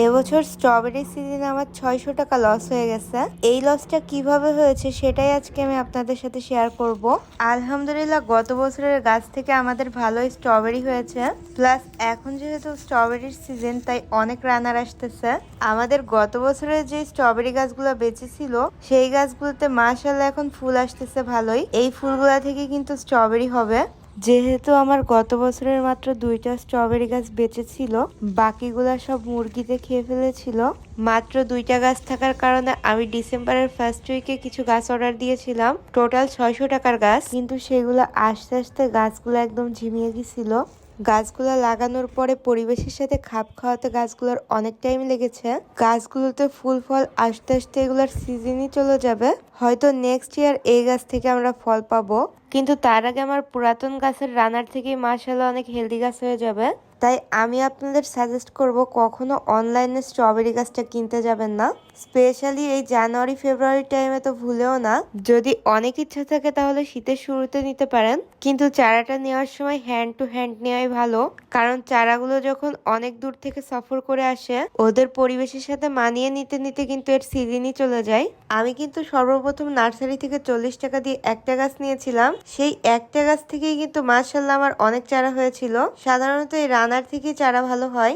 এবছর স্ট্রবেরি সিজনে আমার 600 টাকা লস হয়ে গেছে। এই লসটা কিভাবে হয়েছে সেটাই আজকে আমি আপনাদের সাথে শেয়ার করব। আলহামদুলিল্লাহ গত বছরের গাছ থেকে আমাদের ভালোই স্ট্রবেরি হয়েছে। প্লাস এখন যেহেতু স্ট্রবেরির সিজন তাই অনেক রানার আসতেছে। আমাদের গত বছরের যে স্ট্রবেরি গাছগুলো বেঁচে ছিল সেই গাছগুলোতে মাশাআল্লাহ এখন ফুল আসতেছে ভালোই। এই ফুলগুলা থেকে কিন্তু স্ট্রবেরি হবে। যেহেতু আমার গত বছরের মাত্র 2টা স্ট্রবেরি গাছ বেঁচে ছিল, বাকিগুলা সব মুরগিতে খেয়ে ফেলেছিল। মাত্র 2টা গাছ থাকার কারণে আমি ডিসেম্বরের ফার্স্ট উইকে কিছু গাছ অর্ডার দিয়েছিলাম, টোটাল 600 টাকার গাছ। কিন্তু সেগুলো আস্তে আস্তে গাছগুলো একদম ঝিমিয়ে গেছিল। গাছগুলো লাগানোর পরে পরিবেশের সাথে খাপ খাওয়াতে গাছগুলোর অনেক টাইম লেগেছে। গাছগুলোতে ফুল ফল আস্তে আস্তে এগুলোর সিজনই চলে যাবে। হয়তো নেক্সট ইয়ার এই গাছ থেকে আমরা ফল পাবো, কিন্তু তার আগে আমার পুরাতন গাছের রানার থেকেই মাশাআল্লাহ অনেক হেলদি গাছ হয়ে যাবে। তাই আমি আপনাদের সাজেস্ট করব কখনো অনলাইনে স্ট্রবেরি গাছটা কিনতে যাবেন না। স্পেশালি এই জানুয়ারি ফেব্রুয়ারি টাইমে তো ভুলেও না। যদি অনেক ইচ্ছা থাকে তাহলে শীতের শুরুতে নিতে পারেন, কিন্তু চারাটা নেওয়ার সময় হ্যান্ড টু হ্যান্ড নেওয়াই ভালো। কারণ চারাগুলো যখন অনেক দূর থেকে সফর করে আসে ওদের পরিবেশের সাথে মানিয়ে নিতে নিতে কিন্তু এর সিজনই চলে যায়। আমি কিন্তু সর্বপ্রথম নার্সারি থেকে 40 টাকা দিয়ে একটা গাছ নিয়েছিলাম। সেই একটা গাছ থেকেই কিন্তু মাশাআল্লাহ আমার অনেক চারা হয়েছিল। সাধারণত এই রানার থেকেই চারা ভালো হয়।